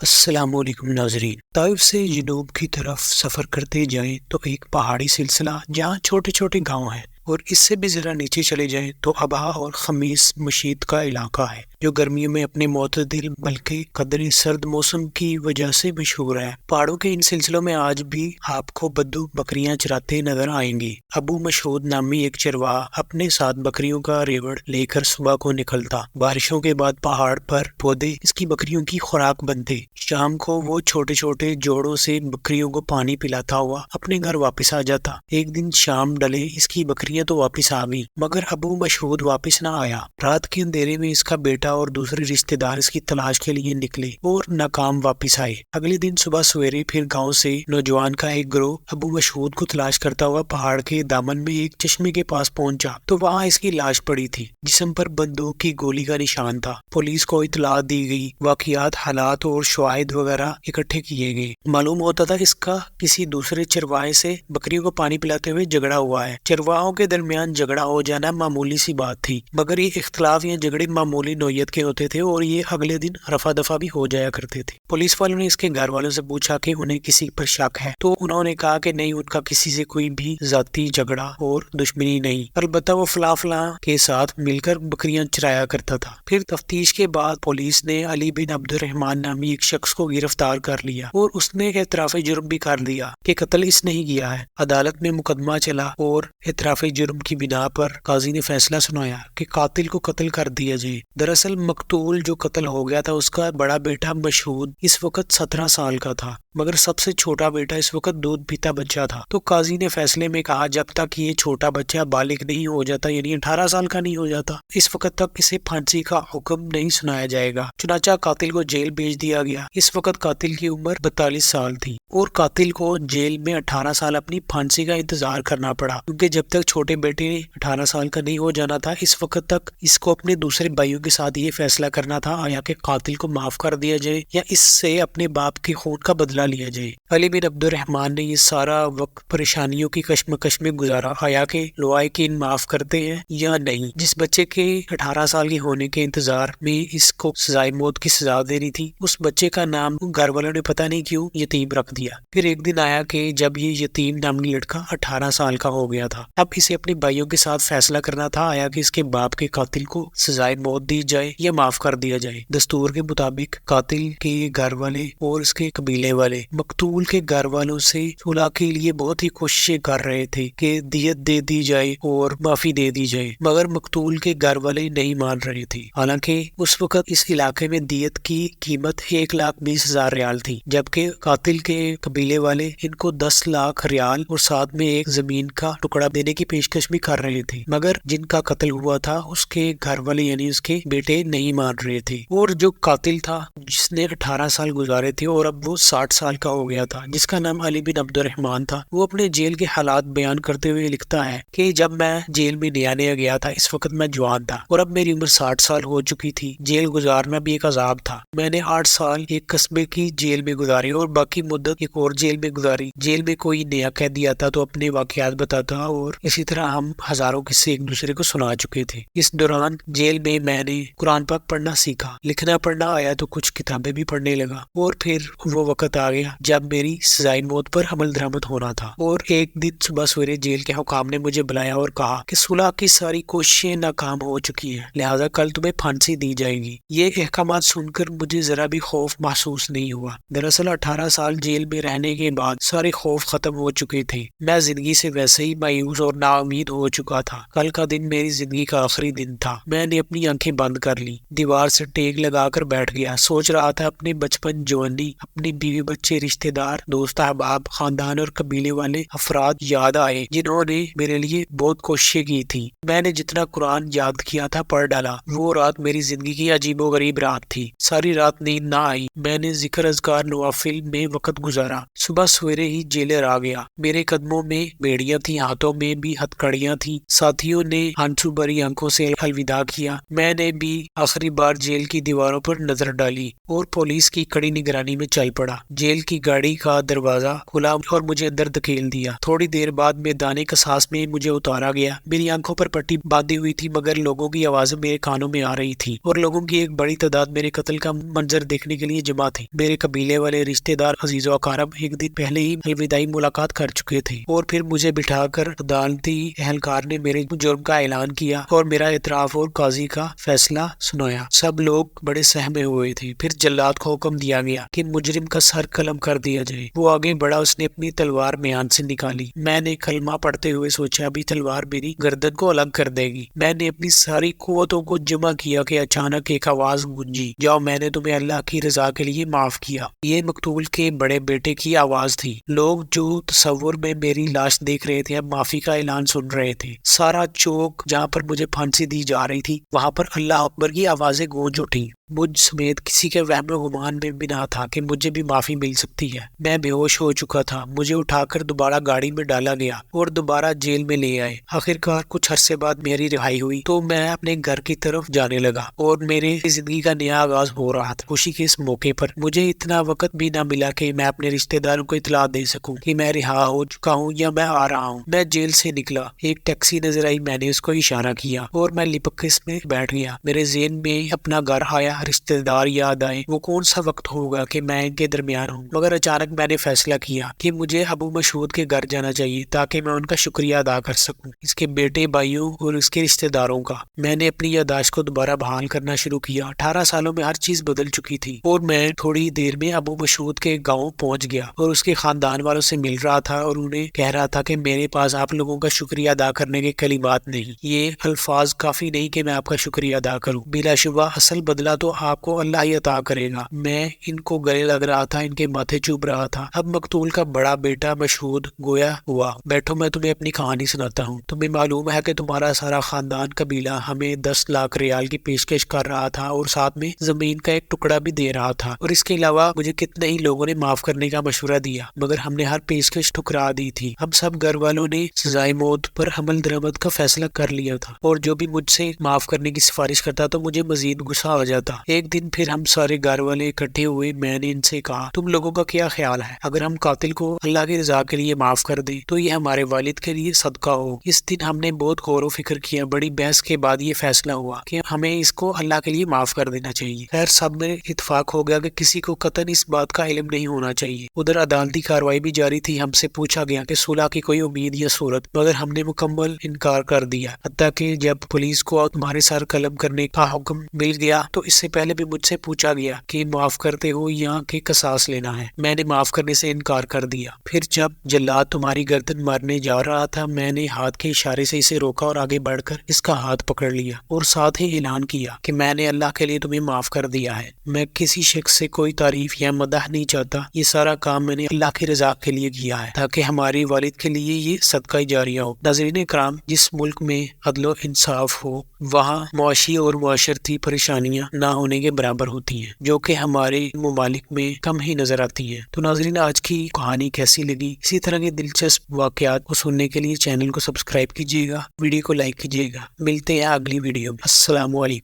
السلام علیکم ناظرین، طائف سے جنوب کی طرف سفر کرتے جائیں تو ایک پہاڑی سلسلہ جہاں چھوٹے چھوٹے گاؤں ہیں، اور اس سے بھی ذرا نیچے چلے جائیں تو ابہا اور خمیس مشیط کا علاقہ ہے جو گرمیوں میں اپنے معتدل بلکہ قدرے سرد موسم کی وجہ سے مشہور ہے۔ پہاڑوں کے ان سلسلوں میں آج بھی آپ کو بدو بکریاں چراتے نظر آئیں گی۔ ابو مشہود نامی ایک چرواہا اپنے ساتھ بکریوں کا ریوڑ لے کر صبح کو نکلتا۔ بارشوں کے بعد پہاڑ پر پودے اس کی بکریوں کی خوراک بنتے۔ شام کو وہ چھوٹے چھوٹے جوڑوں سے بکریوں کو پانی پلاتا ہوا اپنے گھر واپس آ جاتا۔ ایک دن شام ڈلے اس کی بکریاں تو واپس آ گئیں، مگر ابو مشہود واپس نہ آیا۔ رات کے اندھیرے میں اس کا بیٹا اور دوسرے رشتہ دار اس کی تلاش کے لیے نکلے اور ناکام واپس آئے۔ اگلے دن صبح سویرے پھر گاؤں سے نوجوان کا ایک گروہ ابو مشہود کو تلاش کرتا ہوا پہاڑ کے دامن میں ایک چشمے کے پاس پہنچا تو وہاں اس کی لاش پڑی تھی، جسم پر بندوق کی گولی کا نشان تھا۔ پولیس کو اطلاع دی گئی، واقعات، حالات اور شواہد وغیرہ اکٹھے کیے گئے۔ معلوم ہوتا تھا اس کا کسی دوسرے چرواہے سے بکریوں کو پانی پلاتے ہوئے جھگڑا ہوا ہے۔ چرواہوں کے درمیان جھگڑا ہو جانا معمولی سی بات تھی، مگر یہ اختلاف یا جھگڑے معمولی نوعیت کے ہوتے تھے اور یہ اگلے دن رفع دفع بھی ہو جایا کرتے تھے۔ پولیس والوں نے اس کے گھر والوں سے پوچھا کہ انہیں کسی پر شک ہے، تو انہوں نے کہا کہ نہیں، ان کا کسی سے کوئی بھی ذاتی جھگڑا اور دشمنی نہیں، البتہ وہ فلاں فلاں کے ساتھ مل کر بکریاں چرایا کرتا تھا۔ پھر تفتیش کے بعد پولیس نے علی بن عبد الرحمن نامی ایک شخص کو گرفتار کر لیا اور اس نے اعتراف جرم بھی کر دیا کہ قتل اس نے ہی کیا ہے۔ عدالت میں مقدمہ چلا اور اعتراف جرم کی بنا پر قاضی نے فیصلہ سنایا کہ قاتل کو قتل کر دیا جائے۔ دراصل مقتول جو قتل ہو گیا تھا اس کا بڑا بیٹا مشہود اس وقت 17 سال کا تھا، مگر سب سے چھوٹا بیٹا اس وقت دودھ پیتا بچہ تھا۔ تو قاضی نے فیصلے میں کہا جب تک یہ چھوٹا بچہ بالغ نہیں ہو جاتا، یعنی 18 سال کا نہیں ہو جاتا، اس وقت تک اسے پھانسی کا حکم نہیں سنایا جائے گا۔ چنانچہ قاتل کو جیل بھیج دیا گیا۔ اس وقت قاتل کی عمر 42 سال تھی اور قاتل کو جیل میں 18 سال اپنی پھانسی کا انتظار کرنا پڑا، کیونکہ جب تک چھوٹے بیٹے نے 18 سال کا نہیں ہو جانا تھا، اس وقت تک اس کو اپنے دوسرے بھائیوں کے ساتھ یہ فیصلہ کرنا تھا آیا کہ قاتل کو معاف کر دیا جائے یا اس سے اپنے باپ کے خون کا بدلہ لیا جائے۔ علی بن عبد الرحمن نے یہ سارا وقت پریشانیوں کی کشمکش میں گزارا، آیا کہ لوائقین معاف کرتے ہیں یا نہیں۔ جس بچے کے 18 سال کے ہونے کے انتظار میں اس کو سزائے موت کی سزا دینی تھی، اس بچے کا نام گھر والوں نے پتہ نہیں کیوں یتیم رکھ دیا۔ پھر ایک دن آیا کہ جب یہ یتیم نامی لڑکا 18 سال کا ہو گیا تھا، اب اسے اپنے بھائیوں کے ساتھ فیصلہ کرنا تھا آیا کہ اس کے باپ کے قاتل کو سزائے موت دی جائے یا معاف کر دیا جائے۔ دستور کے مطابق قاتل کے گھر والے اور اس کے قبیلے والے مقتول کے گھر والوں سے صلح کے لیے بہت ہی کوششیں کر رہے تھے کہ دیت دے دی جائے اور معافی دے دی جائے، مگر مقتول کے گھر والے نہیں مان رہے تھے۔ حالانکہ اس وقت اس علاقے میں دیت کی قیمت 1,20,000 ریال تھی، جبکہ قاتل کے قبیلے والے ان کو 10 لاکھ ریال اور ساتھ میں ایک زمین کا ٹکڑا دینے کی پیشکش بھی کر رہے تھے، مگر جن کا قتل ہوا تھا اس کے گھر والے یعنی اس کے بیٹے نہیں مان رہے تھے۔ اور جو قاتل تھا جس نے 18 سال گزارے تھے اور اب وہ 60 سال کا ہو گیا تھا، جس کا نام علی بن عبد الرحمن تھا، وہ اپنے جیل کے حالات بیان کرتے ہوئے لکھتا ہے کہ جب میں جیل میں نیا نیا گیا تھا اس وقت میں جوان تھا اور اب میری عمر 60 سال ہو چکی تھی۔ جیل گزارنا بھی ایک عذاب تھا۔ میں نے 8 سال ایک قصبے کی جیل میں گزاری اور باقی مدت ایک اور جیل میں گزاری۔ جیل میں کوئی نیا قیدی آتا تو اپنے واقعات بتاتا اور اسی طرح ہم ہزاروں قصے ایک دوسرے کو سنا چکے تھے۔ اس دوران جیل میں نے قرآن پاک پڑھنا سیکھا، لکھنا پڑھنا آیا تو کچھ کتابیں بھی پڑھنے لگا، اور پھر وہ وقت آ گیا جب میری سزائے موت پر عمل درآمد ہونا تھا۔ اور ایک دن صبح سویرے جیل کے حکام نے مجھے بلایا اور کہا کہ صلح کی ساری کوششیں ناکام ہو چکی ہیں، لہذا کل تمہیں پھانسی دی جائے گی۔ یہ احکامات سن کر مجھے ذرا بھی خوف محسوس نہیں ہوا۔ دراصل 18 سال جیل میں رہنے کے بعد سارے خوف ختم ہو چکے تھے۔ میں زندگی سے ویسے ہی مایوس اور نا امید ہو چکا تھا۔ کل کا دن میری زندگی کا آخری دن تھا۔ میں نے اپنی آنکھیں بند کر لی، دیوار سے ٹیک لگا کر بیٹھ گیا، سوچ رہا تھا اپنے بچپن، جوانی، اپنی بیوی بچے، رشتہ دار، دوست احباب، خاندان اور قبیلے والے افراد یاد آئے جنہوں نے میرے لیے بہت کوششیں کی تھی۔ میں نے جتنا قرآن یاد کیا تھا پڑھ ڈالا۔ وہ رات میری زندگی کی عجیب و غریب رات تھی۔ ساری رات نیند نہ آئی۔ میں نے ذکر اذکار نوافل میں وقت گزارا۔ صبح سویرے ہی جیلر آ گیا۔ میرے قدموں میں بیڑیاں تھیں، ہاتھوں میں بھی ہتھکڑیاں تھیں۔ ساتھیوں نے آنسو بھری آنکھوں سے الوداع کیا۔ میں نے بھی آخری بار جیل کی دیواروں پر نظر ڈالی اور پولیس کی کڑی نگرانی میں چل پڑا۔ جیل کی گاڑی کا دروازہ کھلا اور مجھے اندر دھکیل دیا۔ تھوڑی دیر بعد میدان قصاص میں مجھے اتارا گیا۔ میری آنکھوں پر پٹی باندھی ہوئی تھی، مگر لوگوں کی آوازیں میرے کانوں میں آ رہی تھی اور لوگوں کی ایک بڑی تعداد میرے قتل کا منظر دیکھنے کے لیے جمع تھی۔ میرے قبیلے والے رشتے دار عزیز و اقارب ایک دن پہلے ہی الوداعی ملاقات کر چکے تھے اور پھر مجھے بٹھا کر عدالتی اہلکار نے میرے جرم کا اعلان کیا اور میرا اعتراف اور قاضی کا فیصلہ سنایا۔ سب لوگ بڑے سہمے ہوئے تھے۔ پھر جلاد کو حکم دیا گیا کہ مجرم کا سر قلم کر دیا جائے۔ وہ آگے بڑھا، اس نے اپنی تلوار میان سے نکالی۔ میں نے کلمہ پڑھتے ہوئے سوچا ابھی تلوار میری گردن کو الگ کر دے گی۔ میں نے اپنی ساری قوتوں کو جمع کیا کہ اچانک ایک آواز گونجی، جاؤ میں نے تمہیں اللہ کی رضا کے لیے معاف کیا۔ یہ مقتول کے بڑے بیٹے کی آواز تھی۔ لوگ جو تصور میں میری لاش دیکھ رہے تھے اب معافی کا اعلان سن رہے تھے۔ سارا چوک جہاں پر مجھے پھانسی دی جا رہی تھی وہاں پر اللہ اکبر کی آوازیں گونج اٹھی۔ مجھ سمیت کسی کے وہم و گمان میں بھی نہ تھا کہ مجھے بھی معافی مل سکتی ہے۔ میں بے ہوش ہو چکا تھا۔ مجھے اٹھا کر دوبارہ گاڑی میں ڈالا گیا اور دوبارہ جیل میں لے آئے۔ آخرکار کچھ عرصے بعد میری رہائی ہوئی تو میں اپنے گھر کی طرف جانے لگا اور میرے زندگی کا نیا آغاز ہو رہا تھا۔ خوشی کے اس موقع پر مجھے اتنا وقت بھی نہ ملا کہ میں اپنے رشتہ داروں کو اطلاع دے سکوں کہ میں رہا ہو چکا ہوں یا میں آ رہا ہوں۔ میں جیل سے نکلا، ایک ٹیکسی نظر آئی، میں نے اس کو اشارہ کیا اور میں لپک کے اس میں بیٹھ گیا۔ میرے ذہن میں اپنا گھر آیا، رشتہ دار یاد آئے۔ وہ کون سا وقت ہوگا کہ میں ان کے درمیان ہوں، مگر اچانک میں نے فیصلہ کیا کہ مجھے ابو مسعود کے گھر جانا چاہیے تاکہ میں ان کا شکریہ ادا کر سکوں، اس کے بیٹے، بھائیوں اور اس کے رشتہ داروں کا۔ میں نے اپنی یادداشت کو دوبارہ بحال کرنا شروع کیا۔ 18 سالوں میں ہر چیز بدل چکی تھی اور میں تھوڑی دیر میں ابو مسعود کے گاؤں پہنچ گیا اور اس کے خاندان والوں سے مل رہا تھا اور انہیں کہہ رہا تھا کہ میرے پاس آپ لوگوں کا شکریہ ادا کرنے کے کلمات نہیں، یہ الفاظ کافی نہیں کہ میں آپ کا شکریہ ادا کروں۔ بلا شبہ اصل بدلہ تو آپ کو اللہ ہی عطا کرے گا۔ میں ان کو گلے لگ رہا تھا، ان کے ماتھے چوب رہا تھا۔ اب مقتول کا بڑا بیٹا مشہود گویا ہوا، بیٹھو میں تمہیں اپنی کہانی سناتا ہوں۔ تمہیں معلوم ہے کہ تمہارا سارا خاندان قبیلہ ہمیں 10 لاکھ ریال کی پیشکش کر رہا تھا اور ساتھ میں زمین کا ایک ٹکڑا بھی دے رہا تھا، اور اس کے علاوہ مجھے کتنے ہی لوگوں نے معاف کرنے کا مشورہ دیا، مگر ہم نے ہر پیشکش ٹھکرا دی تھی۔ ہم سب گھر والوں نے سزائے موت پر عمل درآمد کا فیصلہ کر لیا تھا، اور جو بھی مجھ سے معاف کرنے کی سفارش کرتا تو مجھے مزید غصہ آ جاتا۔ ایک دن پھر ہم سارے گھر والے اکٹھے ہوئے۔ میں نے ان سے کہا تم لوگوں کا کیا خیال ہے؟ اگر ہم قاتل کو اللہ کی رضا کے لیے معاف کر دیں تو یہ ہمارے والد کے لیے صدقہ ہو۔ اس دن ہم نے بہت غور و فکر کیا۔ بڑی بحث کے بعد یہ فیصلہ ہوا کہ ہمیں اس کو اللہ کے لیے معاف کر دینا چاہیے۔ خیر سب میں اتفاق ہو گیا کہ کسی کو قطعاً اس بات کا علم نہیں ہونا چاہیے۔ ادھر عدالتی کارروائی بھی جاری تھی۔ ہم سے پوچھا گیا کہ صلح کی کوئی امید یا صورت، مگر ہم نے مکمل انکار کر دیا، حتیٰ کہ جب پولیس کو تمہارے سر قلم کرنے کا حکم مل گیا تو اس سے پہلے بھی مجھ سے پوچھا گیا کہ معاف کرتے ہو یا کہ قصاص لینا ہے۔ میں نے معاف کرنے سے انکار کر دیا۔ پھر جب جلاد تمہاری گردن مارنے جا رہا تھا میں نے ہاتھ کے اشارے سے اسے روکا اور آگے بڑھ کر اس کا ہاتھ پکڑ لیا اور ساتھ ہی اعلان کیا کہ میں نے اللہ کے لیے تمہیں معاف کر دیا ہے۔ میں کسی شخص سے کوئی تعریف یا مدح نہیں چاہتا، یہ سارا کام میں نے اللہ کی رضا کے لیے کیا ہے تاکہ ہمارے والد کے لیے یہ صدقہ جاریہ ہو۔ ناظرین اکرام، جس ملک میں عدل و انصاف ہو وہاں معاشی اور معاشرتی پریشانیاں نہ ہونے کے برابر ہوتی ہیں، جو کہ ہمارے ممالک میں کم ہی نظر آتی ہیں۔ تو ناظرین آج کی کہانی کیسی لگی؟ اسی طرح کے دلچسپ واقعات کو سننے کے لیے چینل کو سبسکرائب کیجیے گا، ویڈیو کو لائک کیجیے گا۔ ملتے ہیں اگلی ویڈیو میں۔ السلام علیکم۔